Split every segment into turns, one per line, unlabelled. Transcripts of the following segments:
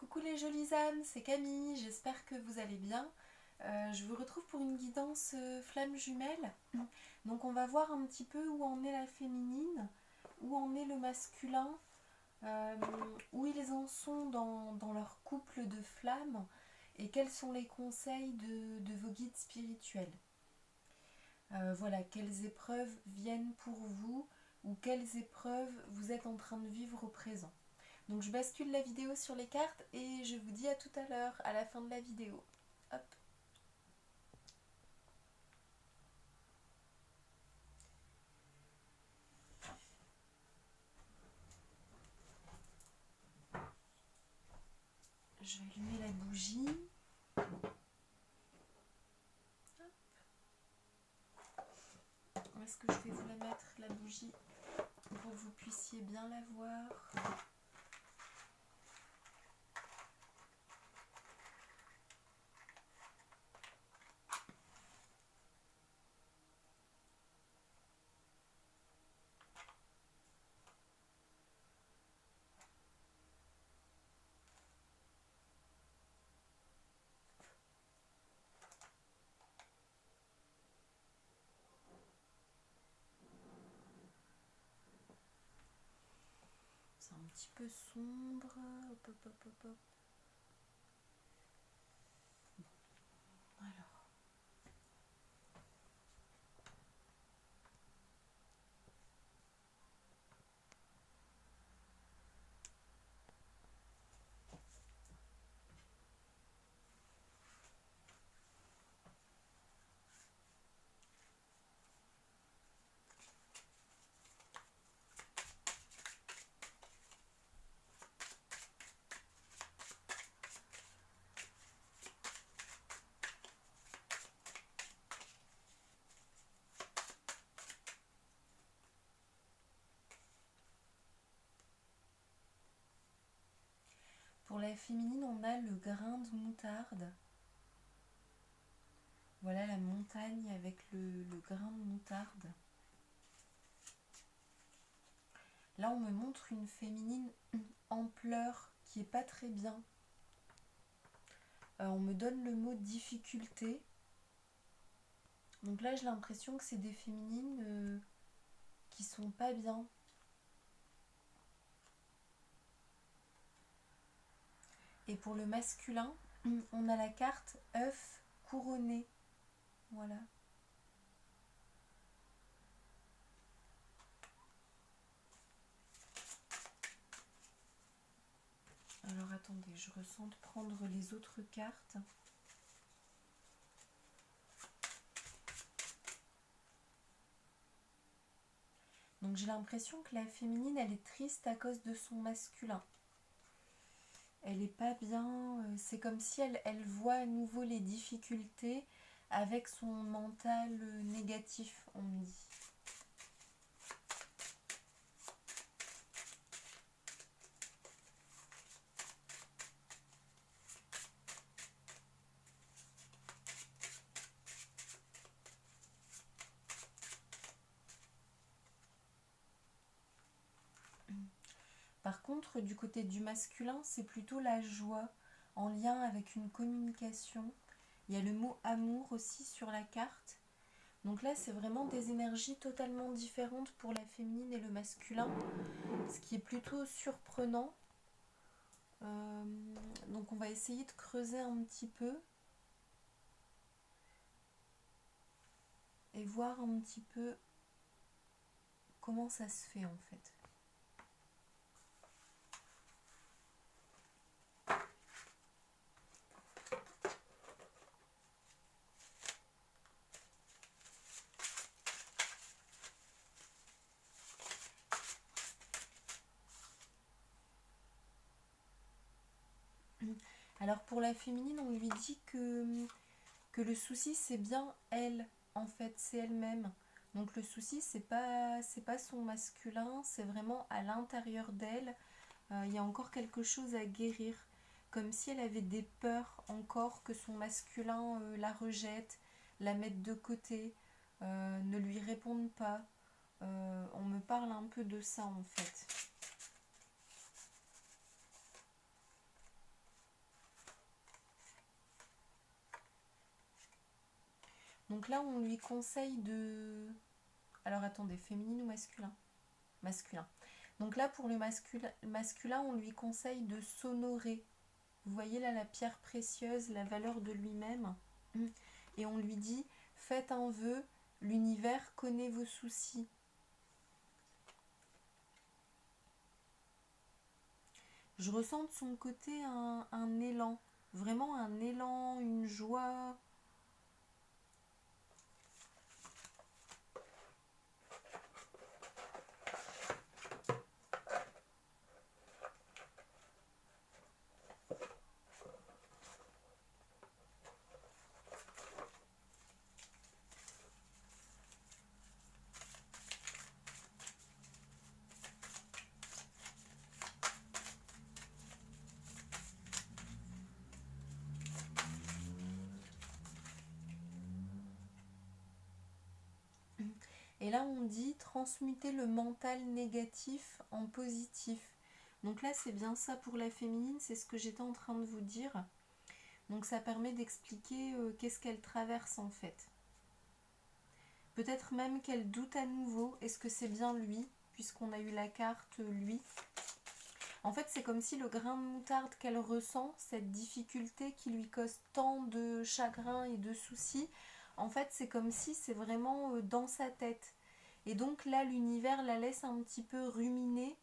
Coucou les jolies âmes, c'est Camille, j'espère que vous allez bien. Je vous retrouve pour une guidance flamme jumelle. Donc on va voir un petit peu où en est la féminine, où en est le masculin, où ils en sont dans leur couple de flammes et quels sont les conseils de vos guides spirituels. Voilà, quelles épreuves viennent pour vous ou quelles épreuves vous êtes en train de vivre au présent. Donc je bascule la vidéo sur les cartes et je vous dis à tout à l'heure, à la fin de la vidéo. Hop. Je vais allumer la bougie. Hop. Où est-ce que je vais vous la mettre, la bougie, pour que vous puissiez bien la voir? C'est un petit peu sombre. Hop, hop, hop, hop, hop. Bon, alors. Pour la féminine, on a le grain de moutarde. Voilà la montagne avec le grain de moutarde. Là, on me montre une féminine en pleurs qui est pas très bien. On me donne le mot difficulté. Donc là, j'ai l'impression que c'est des féminines qui sont pas bien. Et pour le masculin, on a la carte œuf couronné. Voilà. Alors attendez, je ressens de prendre les autres cartes. Donc j'ai l'impression que la féminine, elle est triste à cause de son masculin. Elle est pas bien, c'est comme si elle voit à nouveau les difficultés avec son mental négatif, on me dit. Par contre, du côté du masculin, c'est plutôt la joie en lien avec une communication. Il y a le mot amour aussi sur la carte. Donc là, c'est vraiment des énergies totalement différentes pour la féminine et le masculin, ce qui est plutôt surprenant. Donc on va essayer de creuser un petit peu et voir un petit peu comment ça se fait en fait. Alors pour la féminine, on lui dit que le souci c'est bien elle, en fait, c'est elle-même. Donc le souci c'est pas son masculin, c'est vraiment à l'intérieur d'elle. Il y a encore quelque chose à guérir, comme si elle avait des peurs encore que son masculin la rejette, la mette de côté, ne lui réponde pas. On me parle un peu de ça en fait. Donc là, on lui conseille de... Alors attendez, féminine ou masculin? Masculin. Donc là, pour le masculin, on lui conseille de s'honorer. Vous voyez là la pierre précieuse, la valeur de lui-même. Et on lui dit, faites un vœu, l'univers connaît vos soucis. Je ressens de son côté un élan, vraiment un élan, une joie. Et là, on dit transmuter le mental négatif en positif. Donc là, c'est bien ça pour la féminine, c'est ce que j'étais en train de vous dire. Donc ça permet d'expliquer qu'est-ce qu'elle traverse en fait. Peut-être même qu'elle doute à nouveau, est-ce que c'est bien lui, puisqu'on a eu la carte lui. En fait, c'est comme si le grain de moutarde qu'elle ressent, cette difficulté qui lui cause tant de chagrin et de soucis, en fait, c'est comme si c'est vraiment dans sa tête. Et donc là, l'univers la laisse un petit peu ruminer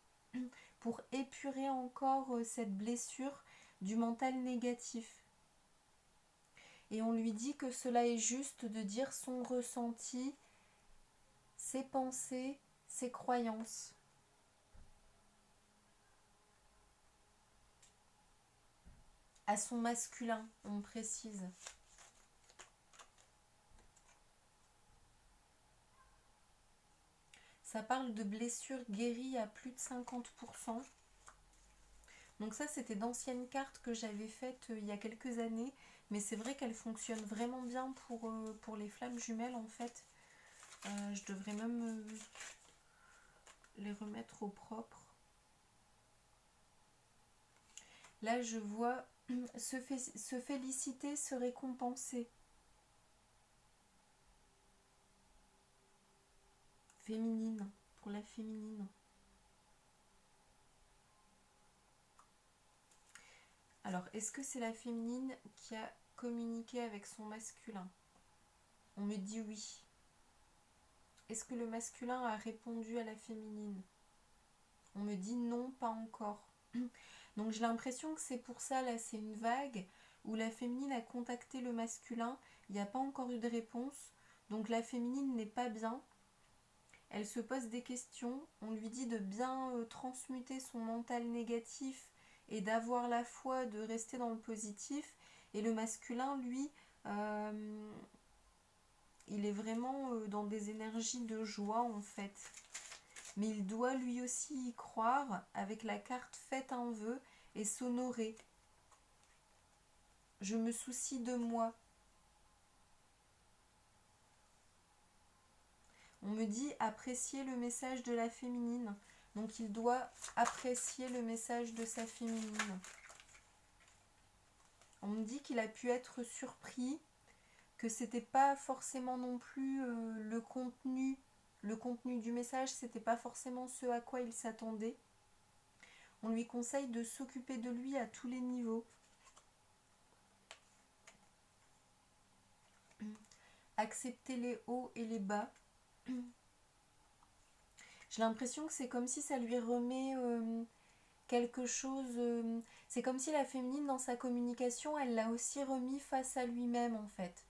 pour épurer encore cette blessure du mental négatif. Et on lui dit que cela est juste de dire son ressenti, ses pensées, ses croyances. À son masculin, on précise. Ça parle de blessures guéries à plus de 50%. Donc ça, c'était d'anciennes cartes que j'avais faites il y a quelques années. Mais c'est vrai qu'elles fonctionnent vraiment bien pour les flammes jumelles, en fait. Je devrais même les remettre au propre. Là, je vois se féliciter, se récompenser. Féminine, pour la féminine. Alors, est-ce que c'est la féminine qui a communiqué avec son masculin? On me dit oui. Est-ce que le masculin a répondu à la féminine? On me dit non, pas encore. Donc j'ai l'impression que c'est pour ça, là, c'est une vague où la féminine a contacté le masculin. Il n'y a pas encore eu de réponse. Donc la féminine n'est pas bien. Elle se pose des questions. On lui dit de bien transmuter son mental négatif et d'avoir la foi, de rester dans le positif. Et le masculin, lui, il est vraiment dans des énergies de joie en fait. Mais il doit lui aussi y croire avec la carte faites un vœu et s'honorer. Je me soucie de moi. On me dit apprécier le message de la féminine. Donc il doit apprécier le message de sa féminine. On me dit qu'il a pu être surpris, que c'était pas forcément non plus le contenu du message, c'était pas forcément ce à quoi il s'attendait. On lui conseille de s'occuper de lui à tous les niveaux. Accepter les hauts et les bas. J'ai l'impression que c'est comme si ça lui remet quelque chose. C'est comme si la féminine, dans sa communication, elle l'a aussi remis face à lui-même, en fait.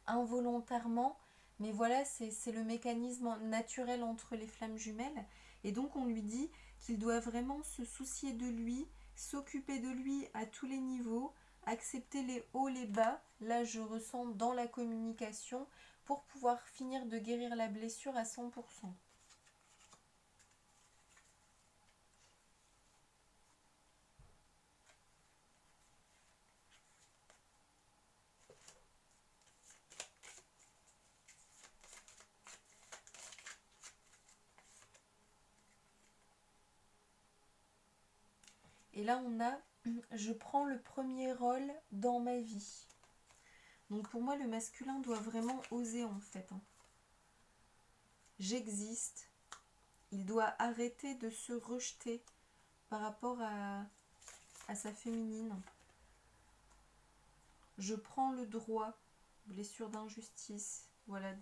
Involontairement. Mais voilà, c'est le mécanisme naturel entre les flammes jumelles. Et donc, on lui dit qu'il doit vraiment se soucier de lui, s'occuper de lui à tous les niveaux, accepter les hauts, les bas. Là, je ressens dans la communication pour pouvoir finir de guérir la blessure à 100%. Et là, on a « Je prends le premier rôle dans ma vie ». Donc pour moi, le masculin doit vraiment oser en fait. J'existe. Il doit arrêter de se rejeter par rapport à sa féminine. Je prends le droit, blessure d'injustice, voilà,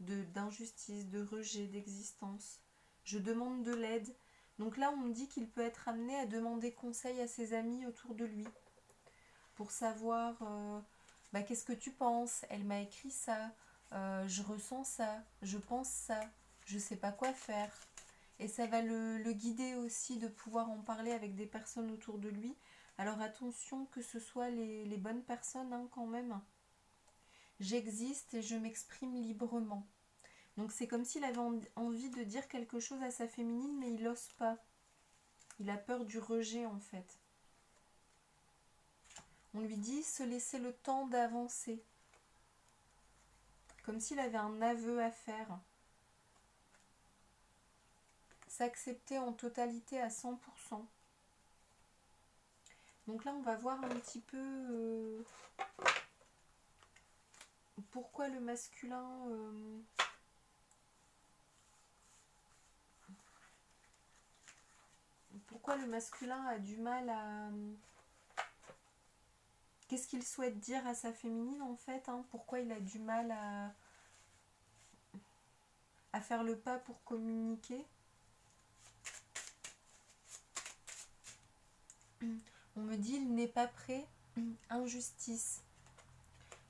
d'injustice, de rejet, d'existence. Je demande de l'aide. Donc là, on me dit qu'il peut être amené à demander conseil à ses amis autour de lui pour savoir qu'est-ce que tu penses, elle m'a écrit ça, je ressens ça, je pense ça, je sais pas quoi faire. Et ça va le guider aussi de pouvoir en parler avec des personnes autour de lui. Alors attention que ce soit les bonnes personnes quand même. J'existe et je m'exprime librement. Donc c'est comme s'il avait envie de dire quelque chose à sa féminine, mais il n'ose pas. Il a peur du rejet en fait. On lui dit se laisser le temps d'avancer. Comme s'il avait un aveu à faire. S'accepter en totalité à 100%. Donc là, on va voir un petit peu pourquoi le masculin... pourquoi le masculin a du mal à... Qu'est-ce qu'il souhaite dire à sa féminine en fait, pourquoi il a du mal à faire le pas pour communiquer. On me dit il n'est pas prêt, injustice.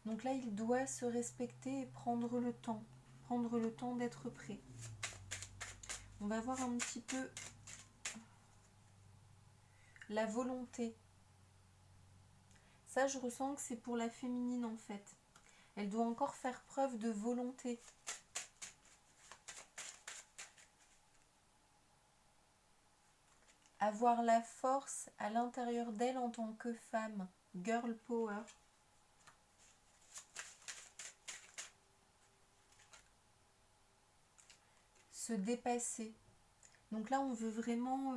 Donc là, il doit se respecter et prendre le temps d'être prêt. On va voir un petit peu la volonté. Ça, je ressens que c'est pour la féminine en fait. Elle doit encore faire preuve de volonté. Avoir la force à l'intérieur d'elle en tant que femme. Girl power. Se dépasser. Donc là, on veut vraiment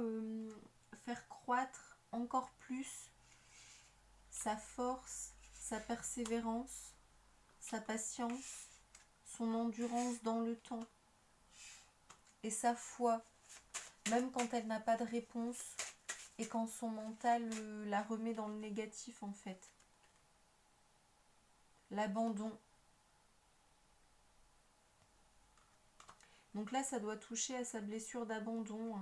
faire croître encore plus sa force, sa persévérance, sa patience, son endurance dans le temps et sa foi, même quand elle n'a pas de réponse et quand son mental la remet dans le négatif en fait. L'abandon. Donc là, ça doit toucher à sa blessure d'abandon.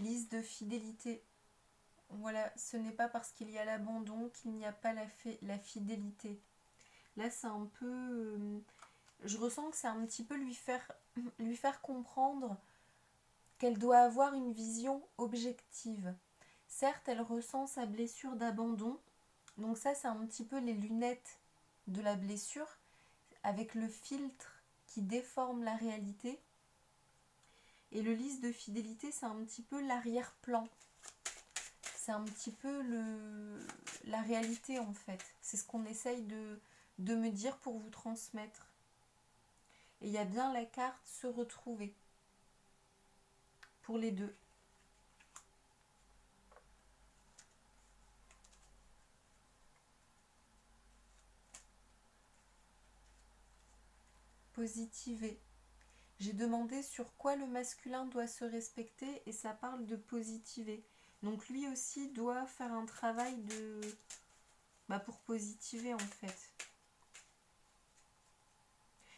Lise de fidélité. Voilà, ce n'est pas parce qu'il y a l'abandon qu'il n'y a pas la fidélité. Là, c'est un peu... je ressens que c'est un petit peu lui faire comprendre qu'elle doit avoir une vision objective. Certes, elle ressent sa blessure d'abandon. Donc ça, c'est un petit peu les lunettes de la blessure, avec le filtre qui déforme la réalité. Et le lys de fidélité, c'est un petit peu l'arrière-plan. C'est un petit peu la réalité en fait. C'est ce qu'on essaye de me dire pour vous transmettre. Et il y a bien la carte se retrouver. Pour les deux. Positiver. J'ai demandé sur quoi le masculin doit se respecter et ça parle de positiver. Donc lui aussi doit faire un travail pour positiver en fait.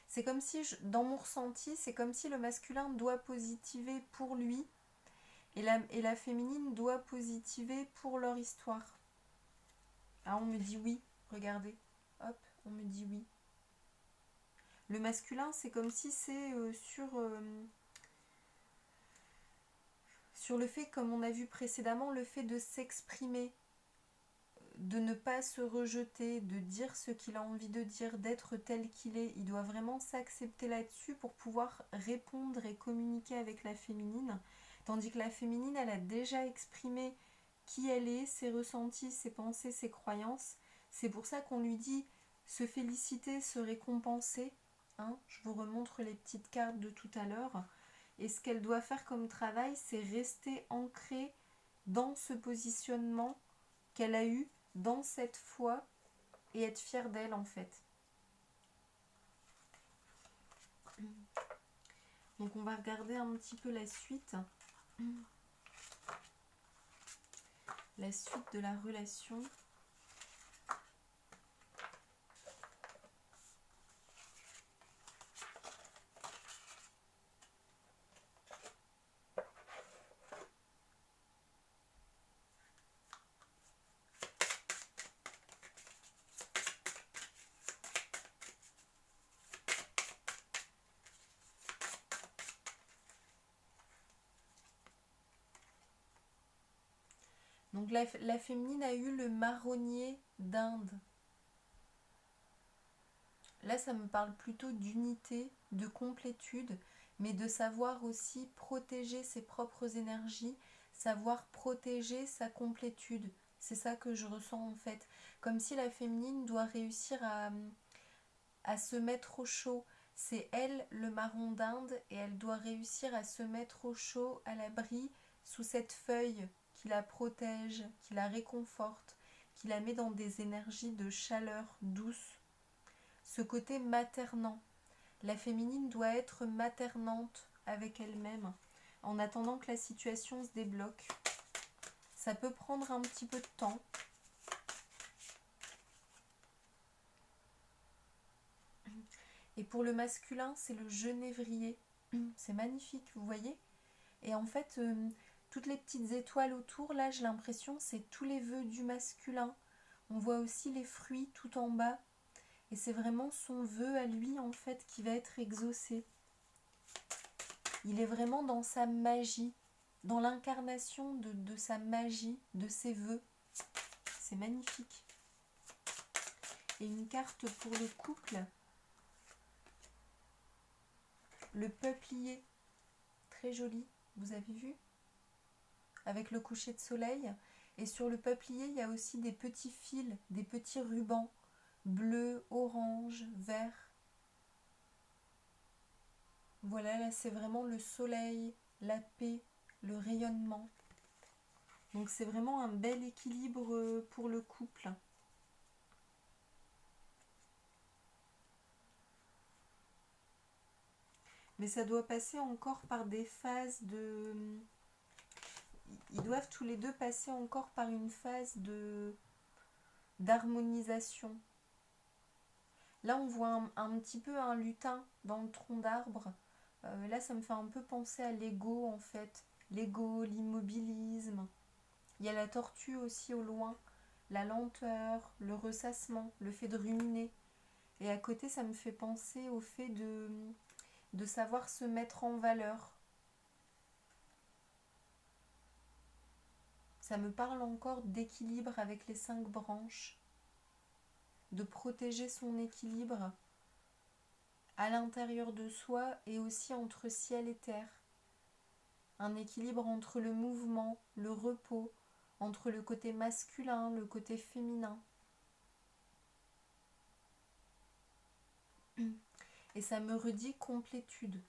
C'est comme si, dans mon ressenti, c'est comme si le masculin doit positiver pour lui et la féminine doit positiver pour leur histoire. Ah, on me dit oui, regardez. Hop, on me dit oui. Le masculin, c'est comme si c'est sur le fait, comme on a vu précédemment, le fait de s'exprimer, de ne pas se rejeter, de dire ce qu'il a envie de dire, d'être tel qu'il est. Il doit vraiment s'accepter là-dessus pour pouvoir répondre et communiquer avec la féminine. Tandis que la féminine, elle a déjà exprimé qui elle est, ses ressentis, ses pensées, ses croyances. C'est pour ça qu'on lui dit se féliciter, se récompenser. Je vous remontre les petites cartes de tout à l'heure. Et ce qu'elle doit faire comme travail, c'est rester ancrée dans ce positionnement qu'elle a eu, dans cette foi, et être fière d'elle en fait. Donc on va regarder un petit peu la suite. La suite de la relation. Donc la féminine a eu le marronnier d'Inde. Là, ça me parle plutôt d'unité, de complétude, mais de savoir aussi protéger ses propres énergies, savoir protéger sa complétude. C'est ça que je ressens en fait. Comme si la féminine doit réussir à se mettre au chaud. C'est elle le marron d'Inde et elle doit réussir à se mettre au chaud, à l'abri, sous cette feuille qui la protège, qui la réconforte, qui la met dans des énergies de chaleur douce. Ce côté maternant. La féminine doit être maternante avec elle-même en attendant que la situation se débloque. Ça peut prendre un petit peu de temps. Et pour le masculin, c'est le genévrier. C'est magnifique, vous voyez? Et en fait, toutes les petites étoiles autour, là, j'ai l'impression, c'est tous les vœux du masculin. On voit aussi les fruits tout en bas. Et c'est vraiment son vœu à lui, en fait, qui va être exaucé. Il est vraiment dans sa magie, dans l'incarnation de sa magie, de ses vœux. C'est magnifique. Et une carte pour le couple. Le peuplier. Très joli, vous avez vu? Avec le coucher de soleil. Et sur le peuplier, il y a aussi des petits fils, des petits rubans. Bleu, orange, vert. Voilà, là c'est vraiment le soleil, la paix, le rayonnement. Donc c'est vraiment un bel équilibre pour le couple. Mais ça doit passer encore par des phases de... Ils doivent tous les deux passer encore par une phase d'harmonisation. Là, on voit un petit peu un lutin dans le tronc d'arbre. Là, ça me fait un peu penser à l'ego, en fait. L'ego, l'immobilisme. Il y a la tortue aussi au loin. La lenteur, le ressassement, le fait de ruminer. Et à côté, ça me fait penser au fait de savoir se mettre en valeur. Ça me parle encore d'équilibre avec les 5 branches. De protéger son équilibre à l'intérieur de soi et aussi entre ciel et terre. Un équilibre entre le mouvement, le repos, entre le côté masculin, le côté féminin. Et ça me redit complétude.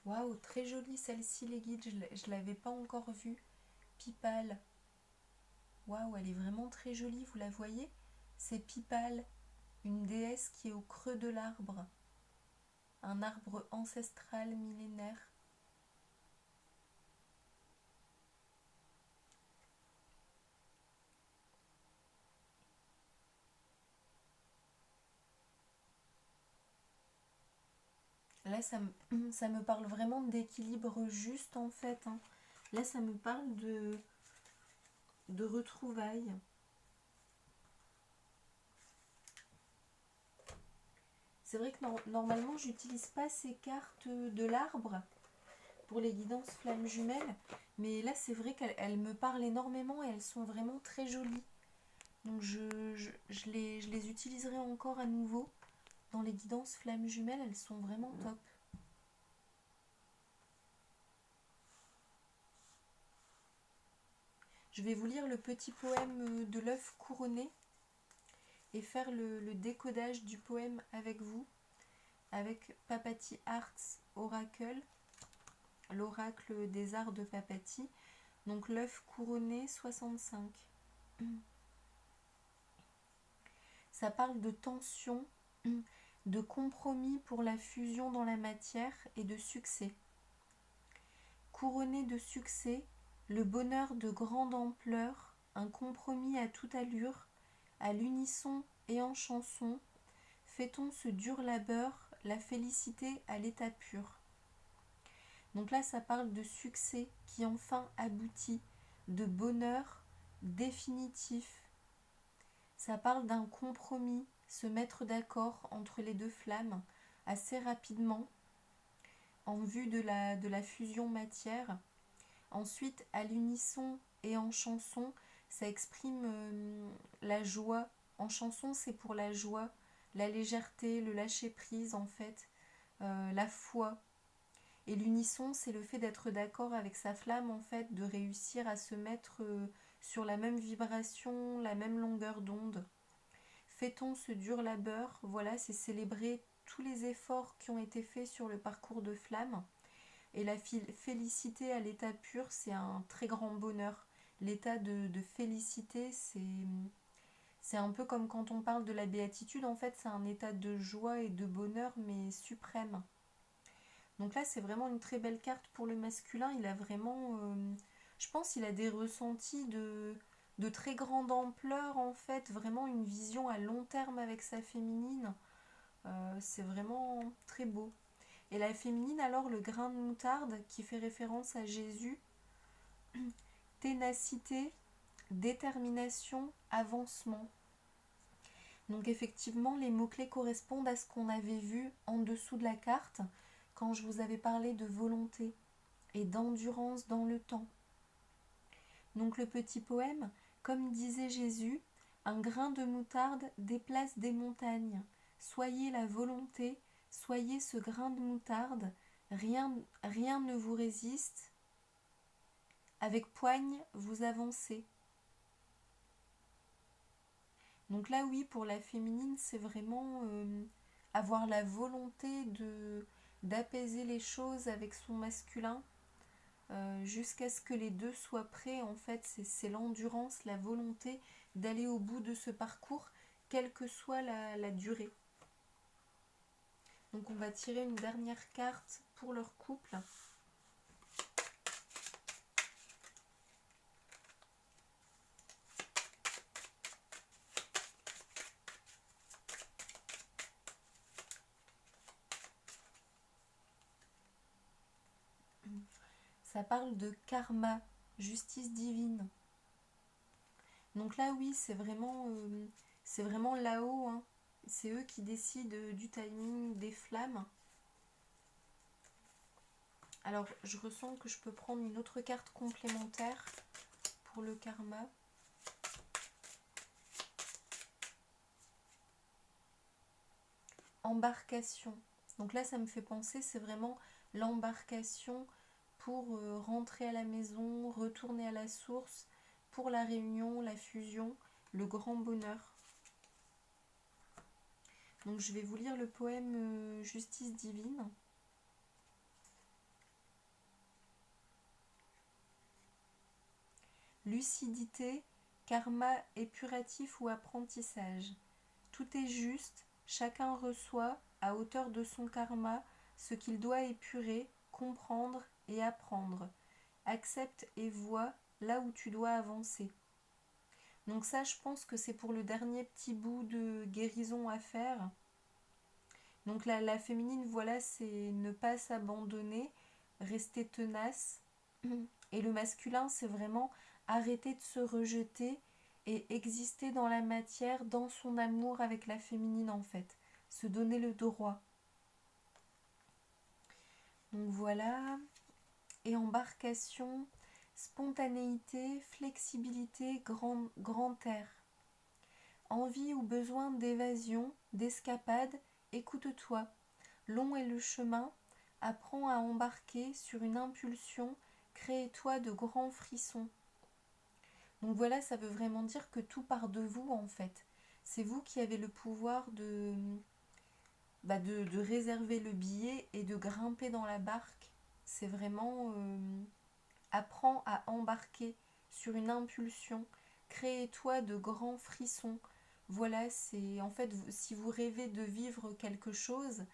Waouh, très jolie celle-ci les guides, je ne l'avais pas encore vue. Pipale. Waouh, elle est vraiment très jolie, vous la voyez? C'est Pipale, une déesse qui est au creux de l'arbre. Un arbre ancestral millénaire. Là, ça me parle vraiment d'équilibre juste en fait. Hein. Là, ça me parle de retrouvailles. C'est vrai que normalement, j'utilise pas ces cartes de l'arbre pour les guidances flammes jumelles. Mais là, c'est vrai qu'elles me parlent énormément et elles sont vraiment très jolies. Donc, je les utiliserai encore à nouveau. Dans les guidances flammes jumelles, elles sont vraiment top. Je vais vous lire le petit poème de l'œuf couronné et faire le décodage du poème avec vous, avec Papati Arts Oracle, l'oracle des arts de Papati. Donc l'œuf couronné 65. Ça parle de tension, de compromis pour la fusion dans la matière et de succès. Couronné de succès, le bonheur de grande ampleur, un compromis à toute allure, à l'unisson et en chanson, fait-on ce dur labeur, la félicité à l'état pur. Donc là, ça parle de succès qui enfin aboutit, de bonheur définitif. Ça parle d'un compromis, se mettre d'accord entre les deux flammes assez rapidement en vue de la fusion matière. Ensuite, à l'unisson et en chanson, ça exprime la joie. En chanson, c'est pour la joie, la légèreté, le lâcher-prise en fait, la foi. Et l'unisson, c'est le fait d'être d'accord avec sa flamme en fait, de réussir à se mettre sur la même vibration, la même longueur d'onde. Fait-on ce dur labeur? Voilà, c'est célébrer tous les efforts qui ont été faits sur le parcours de flamme. Et la félicité à l'état pur, c'est un très grand bonheur. L'état de félicité, c'est un peu comme quand on parle de la béatitude, en fait, c'est un état de joie et de bonheur, mais suprême. Donc là, c'est vraiment une très belle carte pour le masculin. Il a vraiment, je pense qu'il a des ressentis de très grande ampleur, en fait, vraiment une vision à long terme avec sa féminine. C'est vraiment très beau. Et la féminine, alors, le grain de moutarde, qui fait référence à Jésus, ténacité, détermination, avancement. Donc effectivement, les mots-clés correspondent à ce qu'on avait vu en dessous de la carte, quand je vous avais parlé de volonté et d'endurance dans le temps. Donc le petit poème, comme disait Jésus, un grain de moutarde déplace des montagnes. Soyez la volonté, soyez ce grain de moutarde, rien ne vous résiste. Avec poigne, vous avancez. Donc là, oui, pour la féminine, c'est vraiment avoir la volonté d'apaiser les choses avec son masculin jusqu'à ce que les deux soient prêts. En fait, c'est l'endurance, la volonté d'aller au bout de ce parcours, quelle que soit la durée. Donc on va tirer une dernière carte pour leur couple. Ça parle de karma, justice divine. Donc là, oui, c'est vraiment là-haut. Hein. C'est eux qui décident du timing des flammes. Alors, je ressens que je peux prendre une autre carte complémentaire pour le karma. Embarcation. Donc là, ça me fait penser, c'est vraiment l'embarcation pour rentrer à la maison, retourner à la source, pour la réunion, la fusion, le grand bonheur. Donc je vais vous lire le poème Justice divine. Lucidité, karma épuratif ou apprentissage. Tout est juste, chacun reçoit, à hauteur de son karma, ce qu'il doit épurer, comprendre et apprendre. Accepte et vois là où tu dois avancer. Donc ça, je pense que c'est pour le dernier petit bout de guérison à faire. Donc la féminine, voilà, c'est ne pas s'abandonner, rester tenace. Et le masculin, c'est vraiment arrêter de se rejeter et exister dans la matière, dans son amour avec la féminine en fait. Se donner le droit. Donc voilà. Et embarcation, spontanéité, flexibilité, grand air. Envie ou besoin d'évasion, d'escapade, écoute-toi. Long est le chemin, apprends à embarquer sur une impulsion, crée-toi de grands frissons. Donc voilà, ça veut vraiment dire que tout part de vous en fait. C'est vous qui avez le pouvoir de réserver le billet et de grimper dans la barque. C'est vraiment apprends à embarquer sur une impulsion. Crée-toi de grands frissons. Voilà, c'est en fait si vous rêvez de vivre quelque chose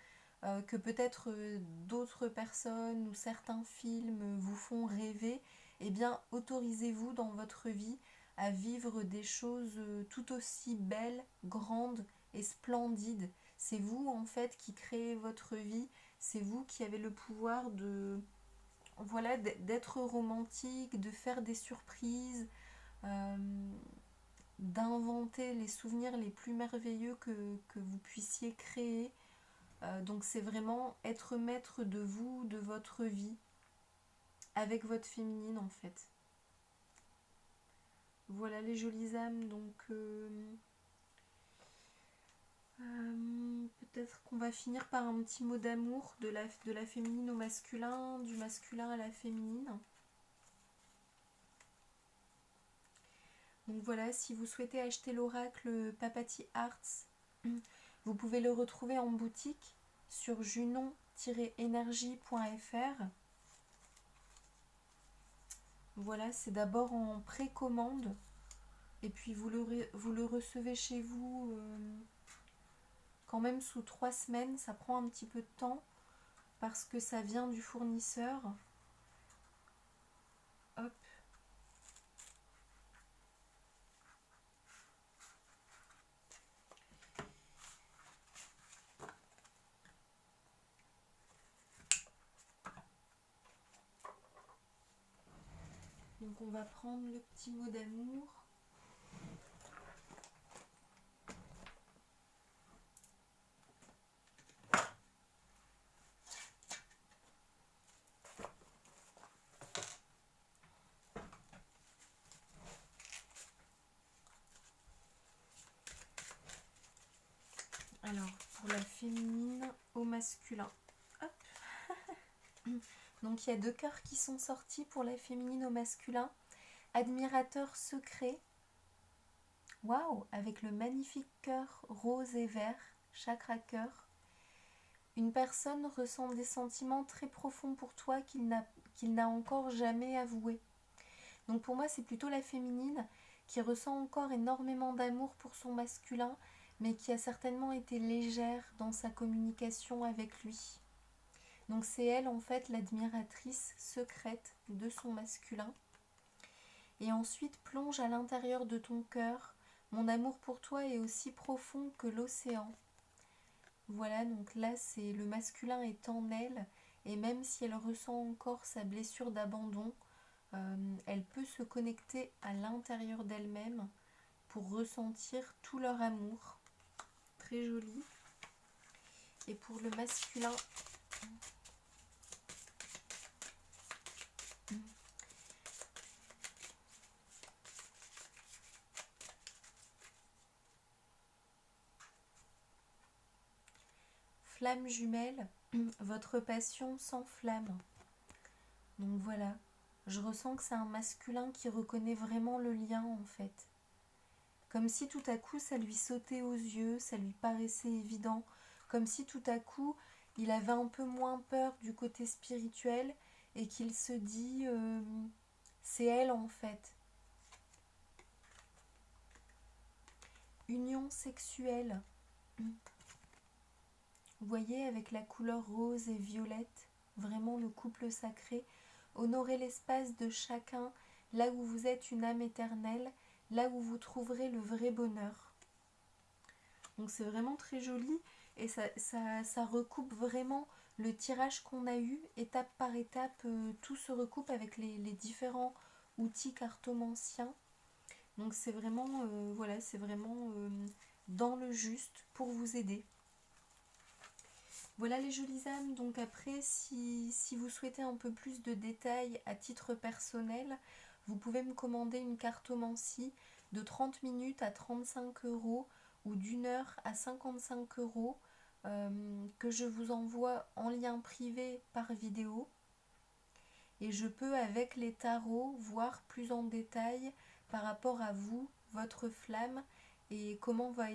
que peut-être d'autres personnes ou certains films vous font rêver, eh bien autorisez-vous dans votre vie à vivre des choses tout aussi belles, grandes et splendides. C'est vous en fait qui créez votre vie, c'est vous qui avez le pouvoir de voilà d'être romantique, de faire des surprises, euh, d'inventer les souvenirs les plus merveilleux que vous puissiez créer. Donc c'est vraiment être maître de vous, de votre vie, avec votre féminine en fait. Voilà les jolies âmes, donc peut-être qu'on va finir par un petit mot d'amour de la féminine au masculin, du masculin à la féminine. Donc voilà, si vous souhaitez acheter l'oracle Papati Arts, vous pouvez le retrouver en boutique sur junon-énergie.fr. Voilà, c'est d'abord en précommande et puis vous le recevez chez vous quand même sous 3 semaines. Ça prend un petit peu de temps parce que ça vient du fournisseur. Hop. Donc on va prendre le petit mot d'amour. Alors, pour la féminine au masculin. Hop. Donc, il y a 2 cœurs qui sont sortis pour la féminine au masculin. Admirateur secret. Waouh, avec le magnifique cœur rose et vert, chakra cœur. Une personne ressent des sentiments très profonds pour toi qu'il n'a encore jamais avoués. Donc, pour moi, c'est plutôt la féminine qui ressent encore énormément d'amour pour son masculin, mais qui a certainement été légère dans sa communication avec lui. Donc c'est elle en fait l'admiratrice secrète de son masculin. Et ensuite plonge à l'intérieur de ton cœur. Mon amour pour toi est aussi profond que l'océan. Voilà, donc là c'est le masculin est en elle, et même si elle ressent encore sa blessure d'abandon, elle peut se connecter à l'intérieur d'elle-même pour ressentir tout leur amour. Très joli. Et pour le masculin, flamme jumelle, votre passion s'enflamme. Donc voilà, je ressens que c'est un masculin qui reconnaît vraiment le lien en fait. Comme si tout à coup ça lui sautait aux yeux, ça lui paraissait évident, comme si tout à coup il avait un peu moins peur du côté spirituel et qu'il se dit c'est elle en fait. Union sexuelle. Vous voyez avec la couleur rose et violette, vraiment le couple sacré. Honorez l'espace de chacun, là où vous êtes une âme éternelle, là où vous trouverez le vrai bonheur. Donc c'est vraiment très joli et ça recoupe vraiment le tirage qu'on a eu, étape par étape, tout se recoupe avec les différents outils cartomanciens. Donc c'est vraiment, voilà, c'est vraiment dans le juste pour vous aider. Voilà les jolies âmes, donc après si vous souhaitez un peu plus de détails à titre personnel, vous pouvez me commander une cartomancie de 30 minutes à 35 € ou d'1 heure à 55 € que je vous envoie en lien privé par vidéo. Et je peux avec les tarots voir plus en détail par rapport à vous, votre flamme, et comment va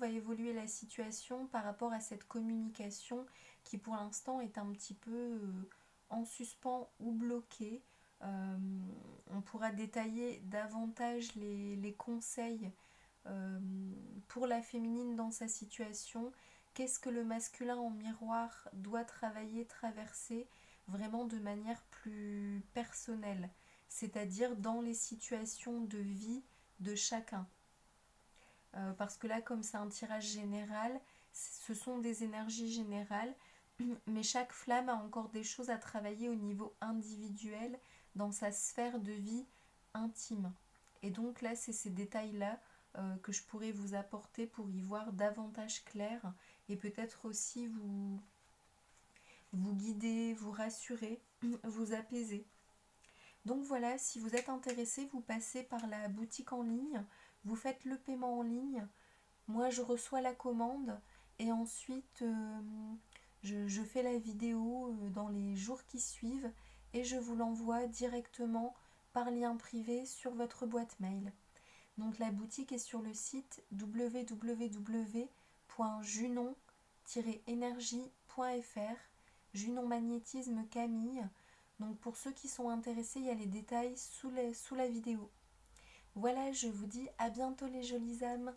évoluer la situation par rapport à cette communication qui pour l'instant est un petit peu en suspens ou bloquée. On pourra détailler davantage les conseils pour la féminine dans sa situation. Qu'est-ce que le masculin en miroir doit travailler, traverser vraiment de manière plus personnelle, c'est-à-dire dans les situations de vie de chacun. Parce que là, comme c'est un tirage général, ce sont des énergies générales, mais chaque flamme a encore des choses à travailler au niveau individuel dans sa sphère de vie intime. Et donc là, c'est ces détails-là que je pourrais vous apporter pour y voir davantage clair et peut-être aussi vous guider, vous rassurer, vous apaiser. Donc voilà, si vous êtes intéressé, vous passez par la boutique en ligne, vous faites le paiement en ligne, moi je reçois la commande et ensuite je fais la vidéo dans les jours qui suivent et je vous l'envoie directement par lien privé sur votre boîte mail. Donc la boutique est sur le site www.junon-énergie.fr, Junon Magnétisme Camille. Donc pour ceux qui sont intéressés, il y a les détails sous la vidéo. Voilà, je vous dis à bientôt les jolies âmes.